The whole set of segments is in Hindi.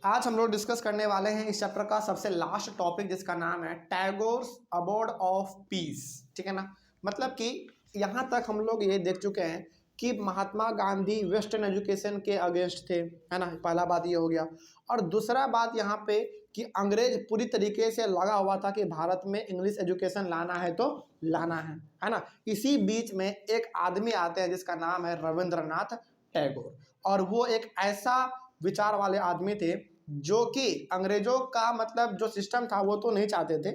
आज हम लोग डिस्कस करने वाले हैं इस चैप्टर का सबसे लास्ट टॉपिक, जिसका नाम है टैगोर्स अबॉर्ड ऑफ पीस। ठीक है ना। मतलब कि यहाँ तक हम लोग ये देख चुके हैं कि महात्मा गांधी वेस्टर्न एजुकेशन के अगेंस्ट थे, है ना। पहला बात ये हो गया। और दूसरा बात यहाँ पे कि अंग्रेज पूरी तरीके से लगा हुआ था कि भारत में इंग्लिश एजुकेशन लाना है तो लाना है ना। इसी बीच में एक आदमी आते हैं जिसका नाम है रविंद्रनाथ टैगोर, और वो एक ऐसा विचार वाले आदमी थे जो कि अंग्रेजों का मतलब जो सिस्टम था वो तो नहीं चाहते थे,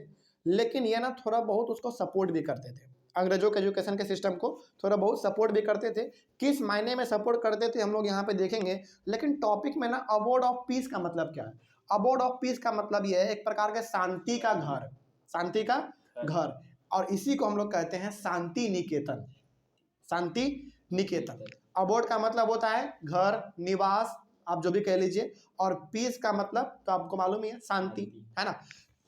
लेकिन ये ना थोड़ा बहुत उसको सपोर्ट भी करते थे। अंग्रेजों के एजुकेशन के सिस्टम को थोड़ा बहुत सपोर्ट भी करते थे। किस मायने में सपोर्ट करते थे हम लोग यहाँ पे देखेंगे, लेकिन टॉपिक में ना अबोर्ड ऑफ पीस का मतलब क्या है। अबोर्ड ऑफ पीस का मतलब ये है एक प्रकार के शांति का घर, शांति का घर, और इसी को हम लोग कहते हैं शांति निकेतन। शांति निकेतन। अबोर्ड का मतलब होता है घर, निवास, आप जो भी कह लीजिए, और पीस का मतलब तो आपको मालूम ही है, शांति, है ना।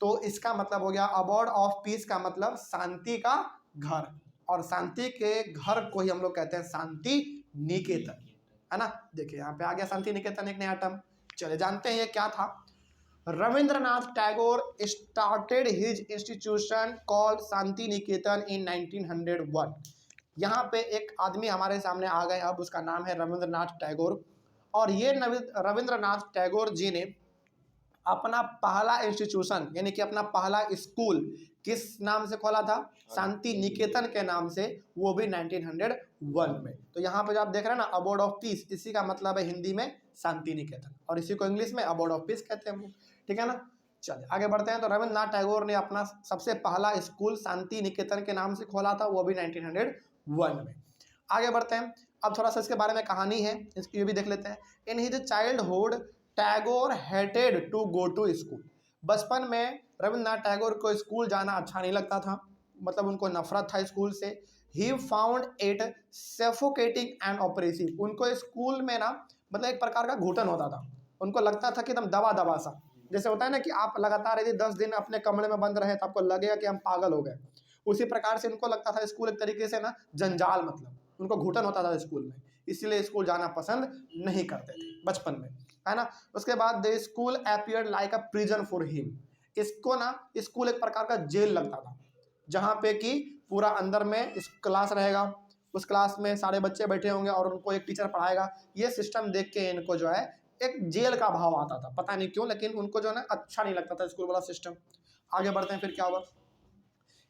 तो इसका मतलब हो गया अबोर्ड ऑफ पीस का मतलब शांति का घर, और शांति के घर को ही हम लोग कहते हैं शांति निकेतन, है ना। देखिए यहाँ पे आ गया शांति निकेतन, एक नया टर्म। चले जानते हैं ये क्या था। Rabindranath Tagore started his institution called Shantiniketan in 1901। यहाँ पे एक आदमी हमारे सामने आ गए, अब उसका नाम है रविंद्रनाथ टैगोर। और ये रविंद्रनाथ टैगोर जी ने अपना पहला इंस्टीट्यूशन यानी कि अपना पहला स्कूल किस नाम से खोला था? शांति निकेतन के नाम से, वो भी 1901 में। तो यहाँ पे जो आप देख रहे हैं ना अबोर्ड ऑफ पीस, इसी का मतलब है हिंदी में शांति निकेतन, और इसी को इंग्लिश में अबोर्ड ऑफ पीस कहते हैं हम लोग। ठीक है ना। चलिए आगे बढ़ते हैं। तो रविंद्रनाथ टैगोर ने अपना सबसे पहला स्कूल शांति निकेतन के नाम से खोला था, वो भी 1901 में। आगे बढ़ते हैं। अब थोड़ा सा इसके बारे में कहानी है, इसकी भी देख लेते हैं। In his childhood Tagore hated to go to school. बचपन में रविंद्रनाथ टैगोर को स्कूल जाना अच्छा नहीं लगता था, मतलब उनको नफरत था स्कूल से। He found it suffocating and oppressive. उनको स्कूल में ना मतलब एक प्रकार का घुटन होता था, उनको लगता था कि एकदम दबा दबा सा, जैसे होता है ना कि आप लगातार यदि 10 दिन अपने कमरे में बंद रहे तो आपको लगेगा कि हम पागल हो गए। उसी प्रकार से उनको लगता था स्कूल एक तरीके से ना जंजाल, मतलब उनको घुटन होता था स्कूल में, इसीलिए स्कूल जाना पसंद नहीं करते थे बचपन में, है ना। उसके बाद the school appeared like a prison for him. इसको ना स्कूल एक प्रकार का जेल लगता था, जहाँ पे कि पूरा अंदर में इस क्लास रहेगा, उस क्लास में सारे बच्चे बैठे होंगे और उनको एक टीचर पढ़ाएगा। ये सिस्टम देख के इनको जो है एक जेल का भाव आता था, पता नहीं क्यों, लेकिन उनको जो है ना अच्छा नहीं लगता था स्कूल वाला सिस्टम। आगे बढ़ते हैं, फिर क्या हुआ।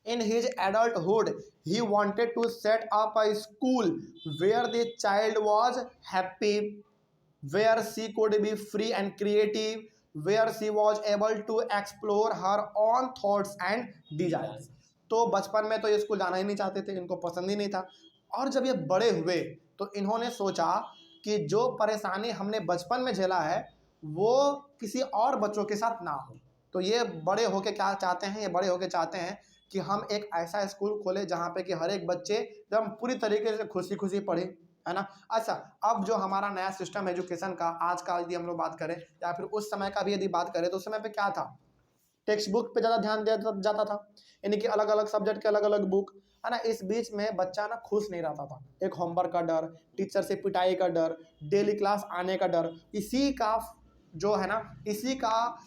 In his adulthood, he wanted to set up a school where the child was happy, where she could be free and creative, where she was able to explore her own thoughts and desires. तो बचपन में तो ये स्कूल जाना ही नहीं चाहते थे, इनको पसंद ही नहीं था। और जब ये बड़े हुए तो इन्होंने सोचा कि जो परेशानी हमने बचपन में झेला है वो किसी और बच्चों के साथ ना हो। तो ये बड़े होके क्या चाहते हैं, ये बड़े होके चाहते हैं कि हम एक ऐसा स्कूल खोले जहाँ पे कि हर एक बच्चे एकदम पूरी तरीके से खुशी खुशी पढ़े, है ना। अच्छा, अब जो हमारा नया सिस्टम एजुकेशन का आज का यदि हम लोग बात करें या फिर उस समय का भी यदि बात करें, तो उस समय पे क्या था, टेक्स्ट बुक पे ज़्यादा ध्यान दिया जाता था, यानी कि अलग अलग सब्जेक्ट के अलग अलग बुक, है ना। इस बीच में बच्चा ना खुश नहीं रहता था, एक होमवर्क का डर, टीचर से पिटाई का डर, डेली क्लास आने का डर, इसी का जो है ना, इसी का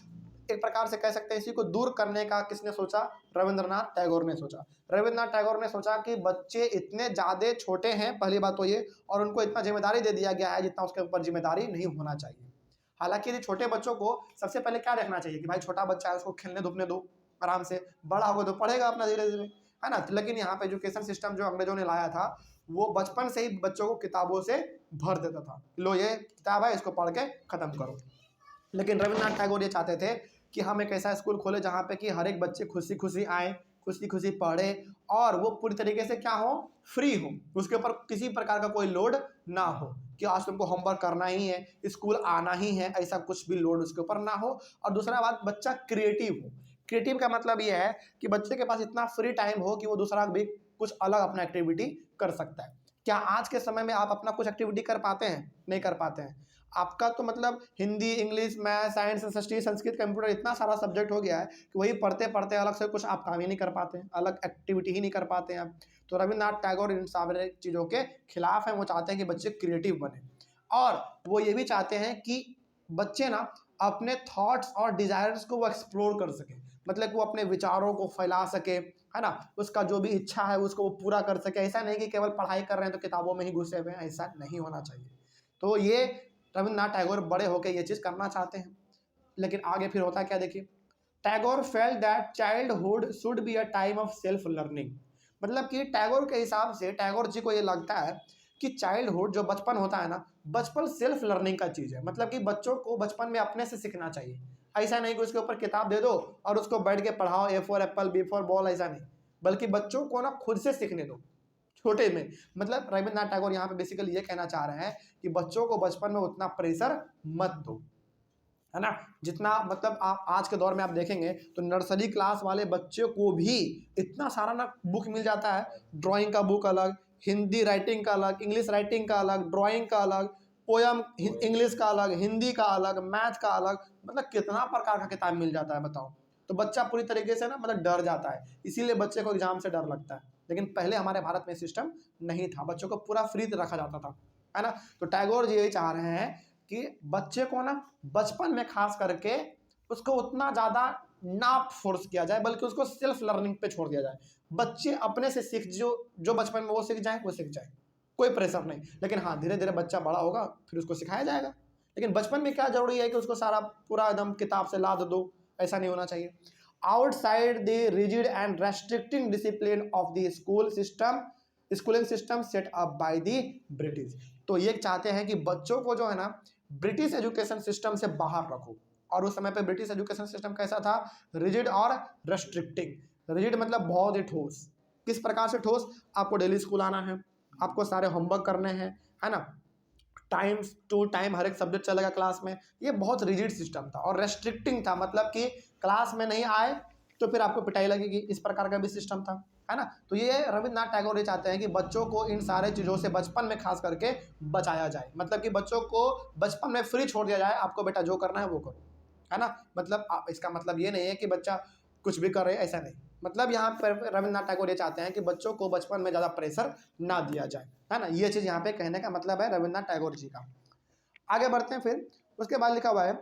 एक प्रकार से कह सकते हैं इसी को दूर करने का किसने सोचा? रविंद्रनाथ टैगोर ने सोचा। रविंद्रनाथ टैगोर ने सोचा कि बच्चे इतने ज़्यादा छोटे हैं, पहली बात तो ये, और उनको इतना जिम्मेदारी दे दिया गया है जितना उसके ऊपर जिम्मेदारी नहीं होना चाहिए। हालांकि यदि छोटे बच्चों को सबसे पहले क्या देखना चाहिए कि भाई छोटा बच्चा है, उसको खेलने धूपने दो आराम से, बड़ा होगा तो पढ़ेगा अपना धीरे धीरे, है ना। लेकिन यहाँ पे एजुकेशन सिस्टम जो अंग्रेजों ने लाया था वो बचपन से ही बच्चों को किताबों से भर देता था, लो ये किताब है, इसको पढ़ के खत्म करो। लेकिन रविंद्रनाथ टैगोर ये चाहते थे कि हम एक ऐसा स्कूल खोले जहाँ पे कि हर एक बच्चे खुशी खुशी आए, खुशी खुशी पढ़े, और वो पूरी तरीके से क्या हो, फ्री हो, उसके ऊपर किसी प्रकार का कोई लोड ना हो कि आज तुमको होमवर्क करना ही है, स्कूल आना ही है, ऐसा कुछ भी लोड उसके ऊपर ना हो। और दूसरा बात, बच्चा क्रिएटिव हो। क्रिएटिव का मतलब ये है कि बच्चे के पास इतना फ्री टाइम हो कि वो दूसरा भी कुछ अलग अपना एक्टिविटी कर सकता है। क्या आज के समय में आप अपना कुछ एक्टिविटी कर पाते हैं? नहीं कर पाते हैं। आपका तो मतलब Hindi, English, math, science, SST, Sanskrit, computer, इतना सारा सब्जेक्ट हो गया है कि वही पढ़ते पढ़ते अलग से कुछ आप काम ही नहीं कर पाते हैं, अलग एक्टिविटी ही नहीं कर पाते हैं आप। तो रविंद्रनाथ टैगोर इन सारे चीज़ों के खिलाफ हैं, वो चाहते हैं कि बच्चे क्रिएटिव बने, और वो ये भी चाहते हैं कि बच्चे ना अपने थॉट्स और डिजायर्स को वो एक्सप्लोर कर सके, मतलब कि वो अपने विचारों को फैला सके, है ना, उसका जो भी इच्छा है उसको वो पूरा कर सके। ऐसा नहीं कि केवल पढ़ाई कर रहे हैं तो किताबों में ही घुसे हुए हैं, ऐसा नहीं होना चाहिए। तो ये रविन्द्रनाथ टैगोर बड़े होकर ये चीज़ करना चाहते हैं। लेकिन आगे फिर होता क्या देखिए, Tagore felt that childhood should be a time of self learning. मतलब कि टैगोर के हिसाब से, टैगोर जी को ये लगता है कि चाइल्डहुड जो बचपन होता है ना, बचपन सेल्फ लर्निंग का चीज़ है। मतलब कि बच्चों को बचपन में अपने से सीखना चाहिए। ऐसा नहीं कि उसके ऊपर किताब दे दो और उसको बैठ के पढ़ाओ, A for apple B for ball, ऐसा नहीं, बल्कि बच्चों को ना खुद से सीखने दो छोटे में। मतलब रविन्द्रनाथ टैगोर यहाँ पे बेसिकली ये कहना चाह रहे हैं कि बच्चों को बचपन में उतना प्रेशर मत दो, है ना। जितना मतलब आप आज के दौर में आप देखेंगे तो नर्सरी क्लास वाले बच्चे को भी इतना सारा ना बुक मिल जाता है। ड्राइंग का बुक अलग, हिंदी राइटिंग का अलग, इंग्लिश राइटिंग का अलग, ड्राइंग का अलग, पोयम इंग्लिश का अलग, हिंदी का अलग, मैथ का अलग, मतलब कितना प्रकार का किताब मिल जाता है बताओ। तो बच्चा पूरी तरीके से ना मतलब डर जाता है, इसीलिए बच्चे को एग्जाम से डर लगता है। लेकिन पहले हमारे भारत में सिस्टम नहीं था, बच्चों को पूरा फ्री रखा जाता था, है ना। तो टैगोर जी यही चाह रहे हैं कि बच्चे को ना बचपन में खास करके उसको उतना ज़्यादा ना फोर्स किया जाए, बल्कि उसको सेल्फ लर्निंग पे छोड़ दिया जाए। बच्चे अपने से सीख, जो जो बचपन में वो सीख जाए वो सीख जाए, कोई प्रेशर नहीं। लेकिन हाँ, धीरे धीरे बच्चा बड़ा होगा फिर उसको सिखाया जाएगा। लेकिन बचपन में क्या जरूरी है कि उसको सारा पूरा एकदम किताब से लाद दो, ऐसा नहीं होना चाहिए। Outside the rigid and restricting discipline of the schooling system set up by the British. तो ये चाहते हैं कि बच्चों को जो है ना ब्रिटिश एजुकेशन सिस्टम से बाहर रखो। और उस समय पे ब्रिटिश एजुकेशन सिस्टम कैसा था, रिजिड और रेस्ट्रिक्टिंग। रिजिड मतलब बहुत ही ठोस। किस प्रकार से ठोस, आपको डेली स्कूल आना है, आपको सारे होमवर्क करने हैं, है ना, टाइम टू टाइम हर एक सब्जेक्ट चलेगा क्लास में। ये बहुत रिजिड सिस्टम था। और रेस्ट्रिक्टिंग था, मतलब कि क्लास में नहीं आए तो फिर आपको पिटाई लगेगी, इस प्रकार का भी सिस्टम था, है ना। तो ये रविन्द्रनाथ टैगोर ये चाहते हैं कि बच्चों को इन सारे चीज़ों से बचपन में खास करके बचाया जाए। मतलब कि बच्चों को बचपन में फ्री छोड़ दिया जाए, आपको बेटा जो करना है वो करो, है ना। मतलब इसका मतलब ये नहीं है कि बच्चा कुछ भी करे, ऐसा नहीं। मतलब यहाँ पर रविन्द्रनाथ टैगोर ये चाहते हैं कि बच्चों को बचपन में ज़्यादा प्रेशर ना दिया जाए, है ना। ये चीज़ यहाँ पे कहने का मतलब है रविन्द्रनाथ टैगोर जी का। आगे बढ़ते हैं फिर। उसके बाद लिखा हुआ है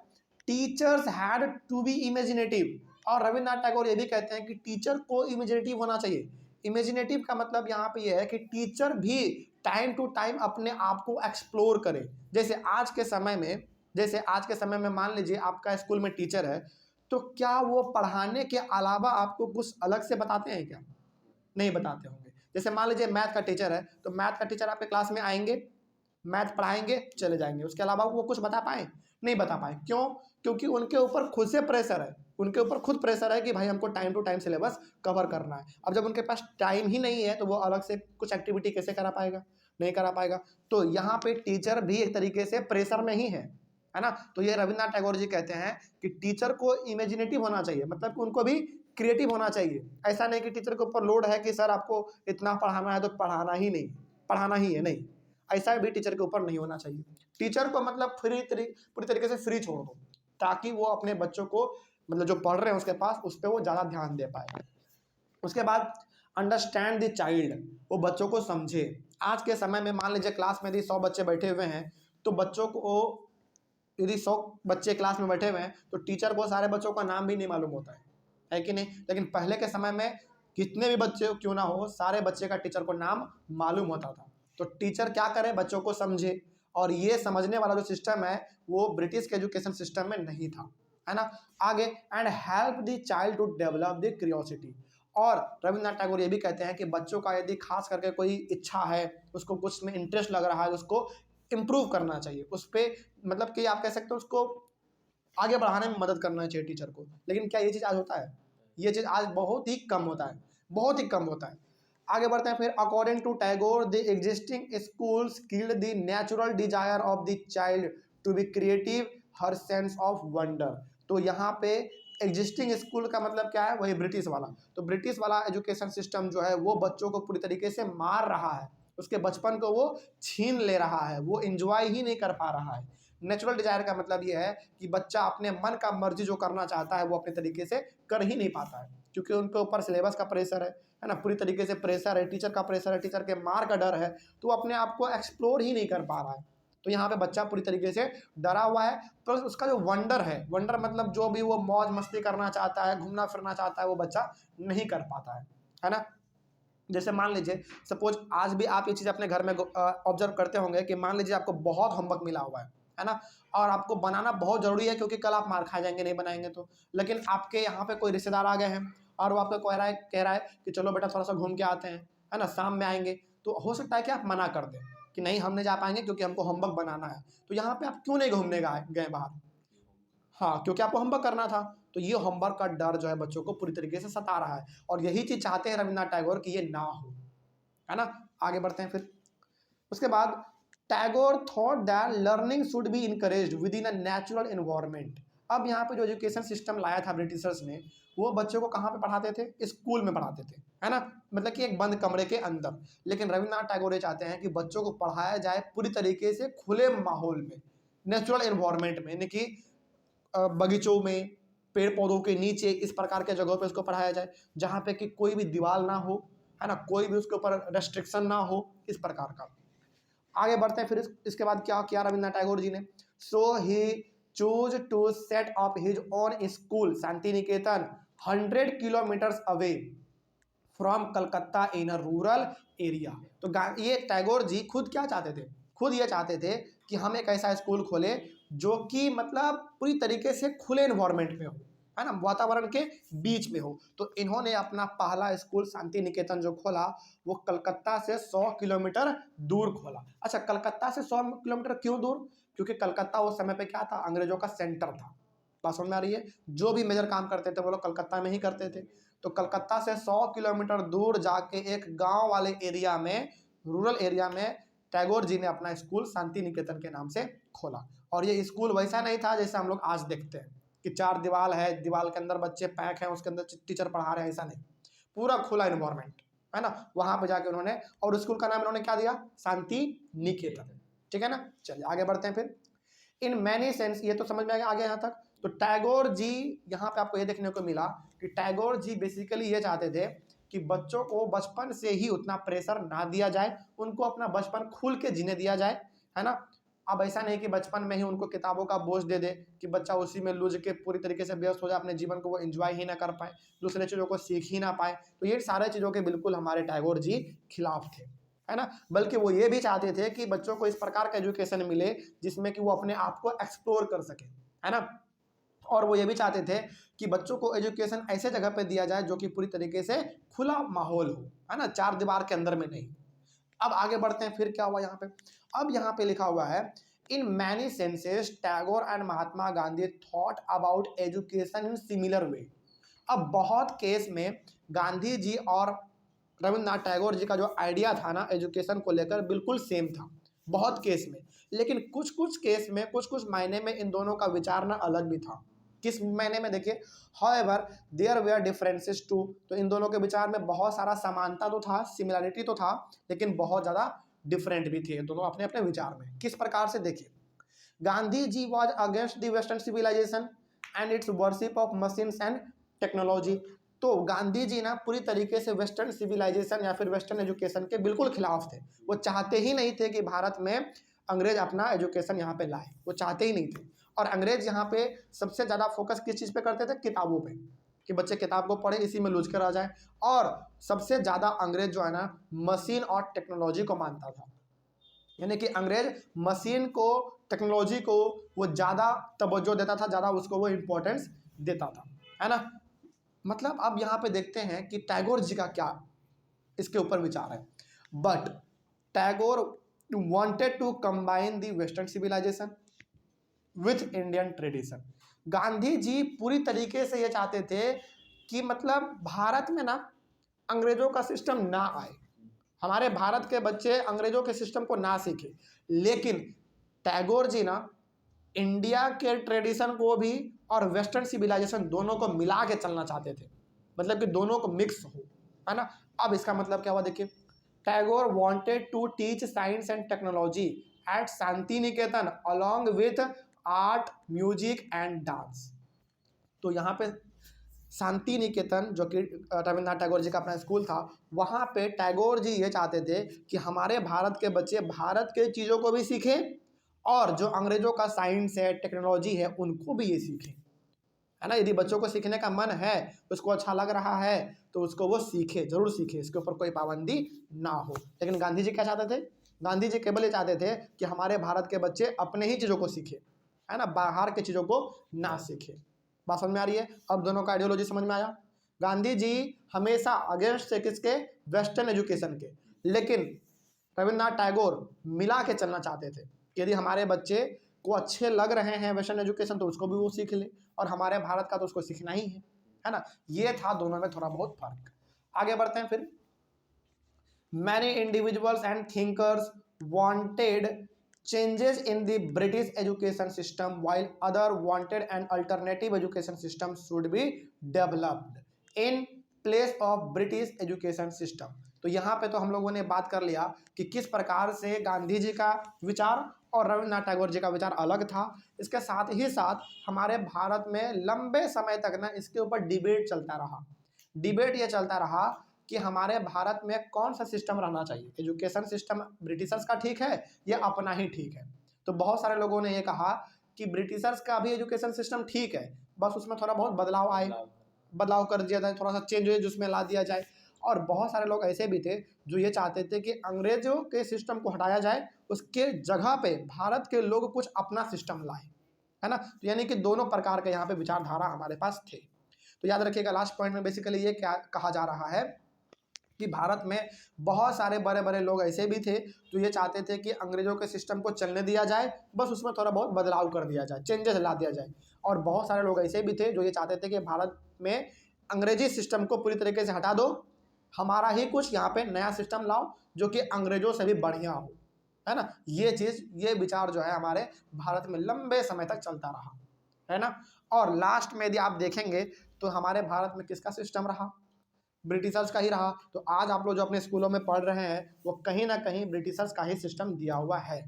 teachers had to be imaginative. और रविन्द्रनाथ टैगोर ये भी कहते हैं कि टीचर को इमेजिनेटिव होना चाहिए। इमेजिनेटिव का मतलब यहाँ पे ये है कि टीचर भी टाइम टू टाइम अपने आप को एक्सप्लोर करे। जैसे आज के समय में मान लीजिए आपका स्कूल में टीचर है, तो क्या वो पढ़ाने के अलावा आपको कुछ अलग से बताते हैं क्या? नहीं बताते होंगे। जैसे मान लीजिए मैथ का टीचर है, तो मैथ का टीचर आपके क्लास में आएंगे, मैथ पढ़ाएंगे, चले जाएंगे, उसके अलावा वो कुछ बता पाए? नहीं बता पाए। क्यों? क्योंकि उनके ऊपर खुद से प्रेशर है, उनके ऊपर खुद प्रेशर है कि भाई हमको time to time syllabus cover करना है। अब जब उनके पास टाइम ही नहीं है तो वो अलग से कुछ एक्टिविटी कैसे करा पाएगा? नहीं करा पाएगा। तो यहाँ पे टीचर भी एक तरीके से प्रेशर में ही है ना। तो ये रविन्द्रनाथ टैगोर जी कहते हैं कि टीचर को इमेजिनेटिव होना चाहिए, मतलब कि उनको भी क्रिएटिव होना चाहिए। ऐसा नहीं कि टीचर के ऊपर लोड है कि सर आपको इतना पढ़ाना है तो पढ़ाना ही है, नहीं, ऐसा भी टीचर के ऊपर नहीं होना चाहिए। टीचर को मतलब पूरी तरीके से फ्री छोड़ दो, ताकि वो अपने बच्चों को मतलब जो पढ़ रहे हैं उसके पास, उस पर वो ज़्यादा ध्यान दे पाए। उसके बाद अंडरस्टैंड द चाइल्ड, वो बच्चों को समझे। आज के समय में मान लीजिए क्लास में यदि 100 बच्चे बैठे हुए हैं, तो बच्चों को यदि 100 बच्चे क्लास में बैठे हुए हैं तो टीचर को सारे बच्चों का नाम भी नहीं मालूम होता है कि नहीं। लेकिन पहले के समय में कितने भी बच्चे क्यों ना हो, सारे बच्चे का टीचर को नाम मालूम होता था। तो टीचर क्या करे, बच्चों को समझे। और ये समझने वाला जो सिस्टम है वो ब्रिटिश के एजुकेशन सिस्टम में नहीं था, है ना। आगे, and help the child to develop the curiosity. और रविन्द्रनाथ टैगोर ये भी कहते हैं कि बच्चों का यदि खास करके कोई इच्छा है, उसको कुछ में इंटरेस्ट लग रहा है, उसको इम्प्रूव करना चाहिए, उस पर मतलब कि आप कह सकते हो उसको आगे बढ़ाने में मदद करना चाहिए टीचर को। लेकिन क्या ये चीज़ आज होता है? ये चीज़ आज बहुत ही कम होता है, बहुत ही कम होता है। आगे बढ़ते हैं फिर। According to Tagore the existing schools killed the natural desire of the child to be creative, her sense of wonder. तो यहाँ पे एग्जिस्टिंग स्कूल का मतलब क्या है, वही ब्रिटिश वाला। तो ब्रिटिश वाला एजुकेशन सिस्टम जो है वो बच्चों को पूरी तरीके से मार रहा है, उसके बचपन को वो छीन ले रहा है, वो एंजॉय ही नहीं कर पा रहा है। नेचुरल डिजायर का मतलब ये है कि बच्चा अपने मन का मर्जी जो करना चाहता है वो अपने तरीके से कर ही नहीं पाता है, क्योंकि उनके ऊपर सिलेबस का प्रेशर है ना, पूरी तरीके से प्रेशर है, टीचर का प्रेशर है, टीचर के मार का डर है, तो वो अपने आप को एक्सप्लोर ही नहीं कर पा रहा है। तो यहाँ पे बच्चा पूरी तरीके से डरा हुआ है, प्लस उसका जो वंडर है, वंडर मतलब जो भी वो मौज मस्ती करना चाहता है, घूमना फिरना चाहता है, वो बच्चा नहीं कर पाता है ना। जैसे मान लीजिए सपोज आज भी आप ये चीज़ अपने घर में ऑब्जर्व करते होंगे कि मान लीजिए आपको बहुत होमवर्क मिला हुआ है ना, और आपको बनाना बहुत ज़रूरी है क्योंकि कल आप मार खा जाएंगे नहीं बनाएंगे तो। लेकिन आपके यहाँ पे कोई रिश्तेदार आ गए हैं और वो आपको कह रहा है कि चलो बेटा थोड़ा सा घूम के आते हैं, है ना, शाम में आएंगे। तो हो सकता है कि आप मना कर दें कि नहीं हम नहीं जा पाएंगे क्योंकि हमको होमवर्क बनाना है। तो यहाँ पे आप क्यों नहीं घूमने गए बाहर? हाँ, क्योंकि आपको होमवर्क करना था। तो ये होमवर्क का डर जो है बच्चों को पूरी तरीके से सता रहा है, और यही चीज़ चाहते हैं रविन्द्रनाथ टैगोर कि ये ना हो, है ना। आगे बढ़ते हैं फिर। उसके बाद Tagore thought that learning should be encouraged with in a natural environment. अब यहाँ पे जो एजुकेशन सिस्टम लाया था ब्रिटिशर्स ने, वो बच्चों को कहाँ पे पढ़ाते थे? स्कूल में पढ़ाते थे, है ना, मतलब कि एक बंद कमरे के अंदर। लेकिन रविन्द्रनाथ टैगोर ये चाहते हैं कि बच्चों को पढ़ाया जाए पूरी तरीके से खुले माहौल में, नेचुरल एनवायरनमेंट में, यानी कि बगीचों में, पेड़ पौधों के नीचे, इस प्रकार के जगहों पे उसको पढ़ाया जाए जहाँ पे कि कोई भी दीवार ना हो, है ना, कोई भी उसके ऊपर रेस्ट्रिक्शन ना हो, इस प्रकार का। आगे बढ़ते हैं फिर इसके बाद क्या किया रविन्द्रनाथ टैगोर जी ने? So he choose to set up his own school Shantiniketan 100 kilometres away from Calcutta in a rural area. तो ये टैगोर जी खुद क्या चाहते थे? खुद ये चाहते थे कि हम एक ऐसा स्कूल खोले जो कि मतलब पूरी तरीके से खुले एनवायरनमेंट में हो, है ना, वातावरण के बीच में हो। तो इन्होंने अपना पहला स्कूल शांति निकेतन जो खोला वो कलकत्ता से 100 किलोमीटर दूर खोला। अच्छा, कलकत्ता से 100 किलोमीटर क्यों दूर? क्योंकि कलकत्ता उस समय पे क्या था? अंग्रेजों का सेंटर था। बात समझ में आ रही है? जो भी मेजर काम करते थे वो लोग कलकत्ता में ही करते थे। तो कलकत्ता से 100 किलोमीटर दूर जाके एक गांव वाले एरिया में, रूरल एरिया में, टैगोर जी ने अपना स्कूल शांति निकेतन के नाम से खोला। और ये स्कूल वैसा नहीं था जैसे हम लोग आज देखते हैं कि 4 दीवार है, दीवार के अंदर बच्चे पैक हैं, उसके अंदर टीचर पढ़ा रहे हैं, ऐसा नहीं। पूरा खुला एनवायरनमेंट, है ना। वहां पे जाके उन्होंने, और स्कूल का नाम उन्होंने क्या दिया? शांति निकेतन। ठीक है ना। चलिए आगे बढ़ते हैं फिर। इन मैनी सेंस, ये तो समझ में आ गया यहाँ तक। तो टैगोर जी, यहाँ पे आपको ये देखने को मिला कि टैगोर जी बेसिकली ये चाहते थे कि बच्चों को बचपन से ही उतना प्रेशर ना दिया जाए, उनको अपना बचपन खुल के जीने दिया जाए, है ना। अब ऐसा नहीं कि बचपन में ही उनको किताबों का बोझ दे दे कि बच्चा उसी में लूझ के पूरी तरीके से व्यस्त हो जाए, अपने जीवन को वो एंजॉय ही ना कर पाए, दूसरे चीज़ों को सीख ही ना पाए। तो ये सारे चीज़ों के बिल्कुल हमारे टैगोर जी खिलाफ थे, है ना। बल्कि वो ये भी चाहते थे कि बच्चों को इस प्रकार का एजुकेशन मिले जिसमें कि वो अपने आप को एक्सप्लोर कर सके, है ना। और वो ये भी चाहते थे कि बच्चों को एजुकेशन ऐसे जगह पे दिया जाए जो कि पूरी तरीके से खुला माहौल हो, है ना, 4 दीवार के अंदर में नहीं। अब आगे बढ़ते हैं फिर क्या हुआ यहाँ पे। अब यहाँ पे लिखा हुआ है, in many senses Tagore and Mahatma Gandhi thought about education in similar way. अब बहुत केस में गांधी जी और रविन्द्रनाथ टैगोर जी का जो आइडिया था ना एजुकेशन को लेकर, बिल्कुल सेम था बहुत केस में। लेकिन कुछ कुछ केस में, कुछ कुछ मायने में इन दोनों का विचार ना अलग भी था। किस महीने में? देखिए, however there were differences too. तो इन दोनों के विचार में बहुत सारा समानता तो था, सिमिलरिटी तो था, लेकिन बहुत ज़्यादा डिफरेंट भी थे दोनों अपने अपने विचार में। किस प्रकार से? देखिए, Gandhi ji was against the western civilization and its worship of machines and technology. तो गांधी जी ना पूरी तरीके से वेस्टर्न सिविलाइजेशन या फिर वेस्टर्न एजुकेशन के बिल्कुल खिलाफ थे। वो चाहते ही नहीं थे कि भारत में अंग्रेज अपना एजुकेशन यहाँ पे लाए, वो चाहते ही नहीं थे। और अंग्रेज यहाँ पे सबसे ज़्यादा फोकस किस चीज़ पे करते थे? किताबों पे, कि बच्चे किताब को पढ़े, इसी में लूझ कर आ जाए। और सबसे ज़्यादा अंग्रेज जो है ना मशीन और टेक्नोलॉजी को मानता था, यानी कि अंग्रेज मशीन को, टेक्नोलॉजी को वो ज़्यादा तवज्जो देता था, ज़्यादा उसको वो इम्पोर्टेंस देता था, है ना। मतलब अब यहाँ पे देखते हैं कि टैगोर जी का क्या इसके ऊपर विचार है। But Tagore wanted to combine the western civilization with Indian tradition. Gandhi ji पूरी तरीके से ये चाहते थे कि मतलब भारत में ना अंग्रेजों का सिस्टम ना आए, हमारे भारत के बच्चे अंग्रेजों के सिस्टम को ना सीखे। लेकिन टैगोर जी ना इंडिया के ट्रेडिशन को भी और वेस्टर्न सिविलाइजेशन दोनों को मिला के चलना चाहते थे, मतलब कि दोनों को मिक्स हो, है ना। अब इसका मतलब क्या हुआ? देखिए, Tagore wanted to teach science and technology at Shanti Niketan along with art, music and dance. तो यहाँ पे शांति निकेतन जो कि रविन्द्रनाथ टैगोर जी का अपना स्कूल था, वहाँ पे टैगोर जी ये चाहते थे कि हमारे भारत के बच्चे भारत के चीज़ों को भी सीखें और जो अंग्रेजों का साइंस है, टेक्नोलॉजी है, उनको भी ये सीखें, है ना। यदि बच्चों को सीखने का मन है, उसको अच्छा लग रहा है, तो उसको वो सीखे, जरूर सीखे, इसके ऊपर कोई पाबंदी ना हो। लेकिन गांधी जी क्या चाहते थे? गांधी जी केवल ये चाहते थे कि हमारे भारत के बच्चे अपने ही चीज़ों को सीखे, है ना, बाहर के चीज़ों को ना सीखे। बात समझ में आ रही है? अब दोनों का आइडियोलॉजी समझ में आया। गांधी जी हमेशा अगेंस्ट थे किसके? वेस्टर्न एजुकेशन के। लेकिन रविन्द्रनाथ टैगोर मिला के चलना चाहते थे कि यदि हमारे बच्चे को अच्छे लग रहे हैं वेस्टर्न एजुकेशन, तो उसको भी वो सीख ले, और हमारे भारत का तो उसको सीखना ही है ना। ये था दोनों में थोड़ा बहुत फर्क। आगे बढ़ते हैं फिर। Many individuals and thinkers wanted changes in the British education system, while other wanted an alternative education system should be developed in place of British education system। तो यहाँ पे तो हम लोगों ने बात कर लिया कि किस प्रकार से गांधी जी का विचार और रविन्द्रनाथ टैगोर जी का विचार अलग था। इसके साथ ही साथ हमारे भारत में लंबे समय तक ना इसके ऊपर डिबेट चलता रहा। डिबेट ये चलता रहा कि हमारे भारत में कौन सा सिस्टम रहना चाहिए, एजुकेशन सिस्टम ब्रिटिशर्स का ठीक है या अपना ही ठीक है। तो बहुत सारे लोगों ने ये कहा कि ब्रिटिशर्स का भी एजुकेशन सिस्टम ठीक है, बस उसमें थोड़ा बहुत बदलाव आए, बदलाव कर दिया जाए, थोड़ा सा चेंज उसमें ला दिया जाए। और बहुत सारे लोग ऐसे भी थे जो ये चाहते थे कि अंग्रेजों के सिस्टम को हटाया जाए, उसके जगह पे भारत के लोग कुछ अपना सिस्टम लाए, है ना। तो यानी कि दोनों प्रकार के यहाँ पे विचारधारा हमारे पास थे। तो याद रखिएगा, लास्ट पॉइंट में बेसिकली ये क्या कहा जा रहा है कि भारत में बहुत सारे बड़े बड़े लोग ऐसे भी थे जो ये चाहते थे कि अंग्रेजों के सिस्टम को चलने दिया जाए, बस उसमें थोड़ा बहुत बदलाव कर दिया जाए, चेंजेस ला दिया जाए। और बहुत सारे लोग ऐसे भी थे जो ये चाहते थे कि भारत में अंग्रेजी सिस्टम को पूरी तरीके से हटा दो, हमारा ही कुछ यहाँ पे नया सिस्टम लाओ जो कि अंग्रेजों से भी बढ़िया हो, है ना। ये चीज़, ये विचार जो है हमारे भारत में लंबे समय तक चलता रहा, है ना। और लास्ट में यदि आप देखेंगे तो हमारे भारत में किसका सिस्टम रहा? ब्रिटिशर्स का ही रहा। तो आज आप लोग जो अपने स्कूलों में पढ़ रहे हैं वो कहीं ना कहीं ब्रिटिशर्स का ही सिस्टम दिया हुआ है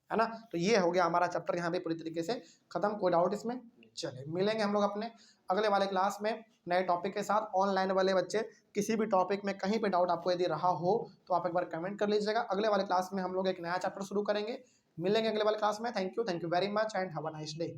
ना। तो ये हो गया हमारा चैप्टर यहाँ पे पूरी तरीके से खत्म। कोई डाउट इसमें? चले मिलेंगे हम लोग अपने अगले वाले क्लास में नए टॉपिक के साथ। ऑनलाइन वाले बच्चे किसी भी टॉपिक में कहीं पे डाउट आपको यदि रहा हो तो आप एक बार कमेंट कर लीजिएगा। अगले वाले क्लास में हम लोग एक नया चैप्टर शुरू करेंगे। मिलेंगे अगले वाले क्लास में। Thank you very much and have a nice day.